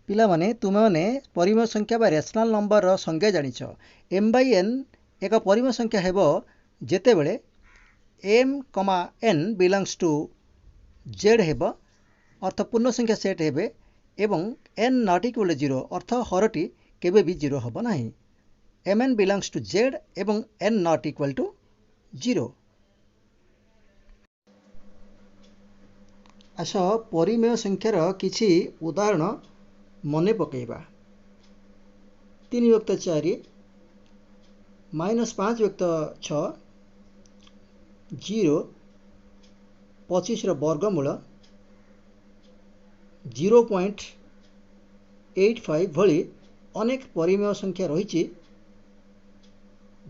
ପିଲାମାନେ ତୁମେମାନେ ପରିମେୟ ସଂଖ୍ୟା ବା ରେସନାଲ ନମ୍ବରର ସଂଜ୍ଞା ଜାଣିଛ। m by n ଏକ ପରିମେୟ ସଂଖ୍ୟା ହେବ ଯେତେବେଳେ m, n belongs to z ହେବ ଅର୍ଥ ପୂର୍ଣ୍ଣ ସଂଖ୍ୟା ସେଟ୍ ହେବେ ଏବଂ n not equal to 0 ଅର୍ଥ ହରଟି କେବେ ବି 0 ହେବ ନାହିଁ। mn belongs to z ଏବଂ n not equal to 0। ଆସ ପରିମେୟ ସଂଖ୍ୟାର କିଛି ଉଦାହରଣ ମନେ ପକାଇବା। 3 ବ୍ୟକ୍ତ 4 -5 ବ୍ୟକ୍ତ 6 0 25ର ବର୍ଗମୂଳ 0.85 ଭଳି ଅନେକ ପରିମେୟ ସଂଖ୍ୟା ରହିଛି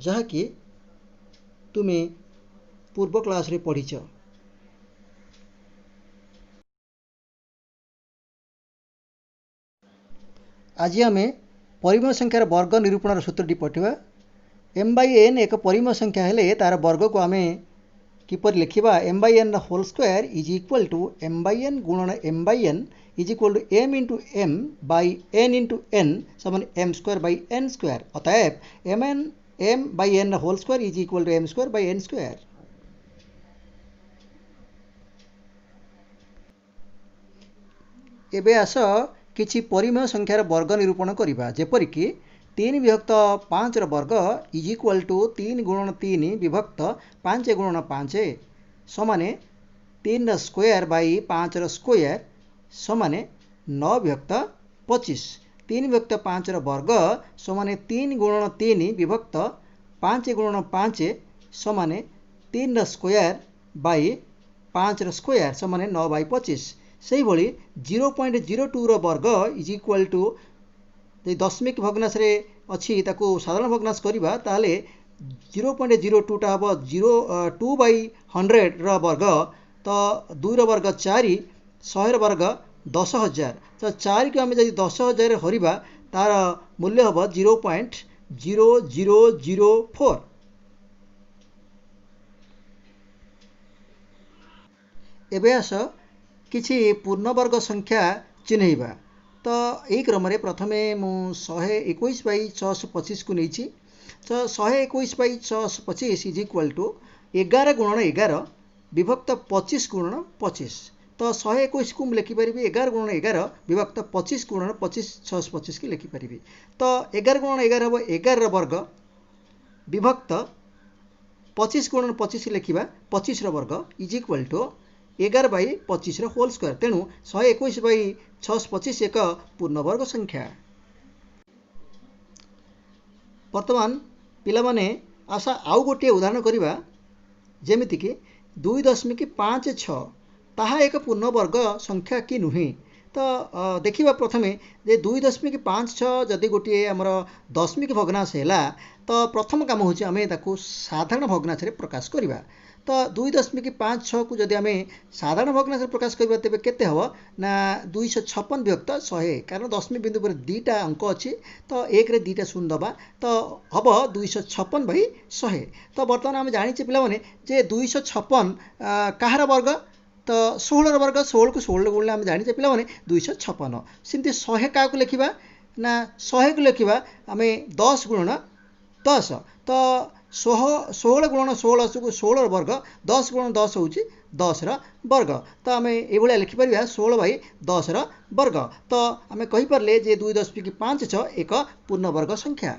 ଯାହାକି ତୁମେ ପୂର୍ବ କ୍ଲାସରେ ପଢ଼ିଛ। ଆଜି ଆମେ ପରିମେୟ ସଂଖ୍ୟାର ବର୍ଗ ନିରୂପଣର ସୂତ୍ରଟି ପଢ଼ିବା। m by n ଏକ ପରିମେୟ ସଂଖ୍ୟା ହେଲେ ତାର ବର୍ଗକୁ ଆମେ କିପରି ଲେଖିବା? m by n ର whole square is equal to m by n ଗୁଣନ m by n is equal to m into m by n into n ସମାନ m square by n square. ଅତଏବ m by n ର whole square is equal to m square by n square. ଏବେ ଆସ କିଛି ପରିମେୟ ସଂଖ୍ୟାର ବର୍ଗ ନିରୂପଣ କରିବା। ଯେପରିକି 3 ବିଭକ୍ତ 5ର ବର୍ଗ ଇଜ୍ ଇକ୍ୱାଲ୍ ଟୁ 3 ଗୁଣନ 3 ବିଭକ୍ତ 5 ଗୁଣନ 5 ସମାନେ 3ର ସ୍କୋୟାର ବାଇ 5ର ସ୍କୋୟାର ସମାନେ 9 ବିଭକ୍ତ 25। 3 ବିଭକ୍ତ 5ର ବର୍ଗ ସମାନେ 3 ଗୁଣନ 3 ବିଭକ୍ତ 5 ଗୁଣନ 5 ସମାନେ 3ର ସ୍କୋୟାର ବାଇ 5ର ସ୍କୋୟାର ସମାନେ 9 ବାଇ 25। ସେହିଭଳି 0.02ର ବର୍ଗ ଇଜ୍ ଇକ୍ୱାଲ୍ ଟୁ ଯଦି ଦଶମିକ ଭଗ୍ନାଂଶରେ ଅଛି ତାକୁ ସାଧାରଣ ଭଗ୍ନାଂଶ କରିବା ତାହେଲେ 0.02ଟା ହେବ 2 ବାଇ 100ର ବର୍ଗ। ତ 2ର ବର୍ଗ 4, 100ର ବର୍ଗ 10,000। ତ 4କୁ ଆମେ ଯଦି 10,000ରେ ହରିବା ତାର ମୂଲ୍ୟ ହେବ 0.0004। ଏବେ ଆସ କିଛି ପୂର୍ଣ୍ଣବର୍ଗ ସଂଖ୍ୟା ଚିହ୍ନେଇବା। ତ ଏହି କ୍ରମରେ ପ୍ରଥମେ ମୁଁ 121 ବାଇ 625କୁ ନେଇଛି। ତ 121 ବାଇ 625 ଇଜ୍ ଇକ୍ୱାଲ୍ ଟୁ 11 ଗୁଣନ 11 ବିଭକ୍ତ 25 ଗୁଣନ 25। ତ 121କୁ ମୁଁ ଲେଖିପାରିବି 11 ଗୁଣନ 11 ବିଭକ୍ତ 25 ଗୁଣନ 25 625 କି ଲେଖିପାରିବି। ତ 11 ଗୁଣନ 11 ହେବ 11ର ବର୍ଗ ବିଭକ୍ତ 25 ଗୁଣନ 25 ଲେଖିବା 25ର ବର୍ଗ ଇଜ୍ ଇକ୍ୱାଲ୍ ଟୁ 11 ବାଇ 25ର ହୋଲ୍ ସ୍କୋୟାର। ତେଣୁ 121 ବାଇ 625 ଏକ ପୂର୍ଣ୍ଣବର୍ଗ ସଂଖ୍ୟା। ବର୍ତ୍ତମାନ ପିଲାମାନେ ଆସ ଆଉ ଗୋଟିଏ ଉଦାହରଣ କରିବା। ଯେମିତିକି 2.56 ତାହା ଏକ ପୂର୍ଣ୍ଣବର୍ଗ ସଂଖ୍ୟା କି ନୁହେଁ। ତ ଦେଖିବା ପ୍ରଥମେ ଯେ 2.56 ଯଦି ଗୋଟିଏ ଆମର ଦଶମିକ ଭଗ୍ନାଂଶ ହେଲା ତ ପ୍ରଥମ କାମ ହେଉଛି ଆମେ ତାକୁ ସାଧାରଣ ଭଗ୍ନାଂଶରେ ପ୍ରକାଶ କରିବା। ତ 2.56କୁ ଯଦି ଆମେ ସାଧାରଣ ଭଗ୍ନାଂଶରେ ପ୍ରକାଶ କରିବା ତେବେ କେତେ ହେବ ନା 256 ବିଭକ୍ତ 100। କାରଣ ଦଶମିକ ବିନ୍ଦୁ ପରେ ଦୁଇଟା ଅଙ୍କ ଅଛି ତ 1ରେ ଦୁଇଟା ଶୂନ ଦେବା ତ ହେବ 256 ବାଇ 100। ତ ବର୍ତ୍ତମାନ ଆମେ ଜାଣିଛେ ପିଲାମାନେ ଯେ 256 କାହାର ବର୍ଗ? ତ 16ର ବର୍ଗ। 16କୁ 16 ଗୁଣିଲେ ଆମେ ଜାଣିଛେ ପିଲାମାନେ 256। ସେମିତି 100 କାହାକୁ ଲେଖିବା ନା 100କୁ ଲେଖିବା ଆମେ 10 ଗୁଣନ 10। ତ 16 ଗୁଣନ 16କୁ 16ର ବର୍ଗ 10 ଗୁଣନ 10 ହେଉଛି 10ର ବର୍ଗ। ତ ଆମେ ଏଇଭଳିଆ ଲେଖିପାରିବା 16 ବାଇ 10ର ବର୍ଗ। ତ ଆମେ କହିପାରିଲେ ଯେ 2.56 ଏକ ପୂର୍ଣ୍ଣବର୍ଗ ସଂଖ୍ୟା।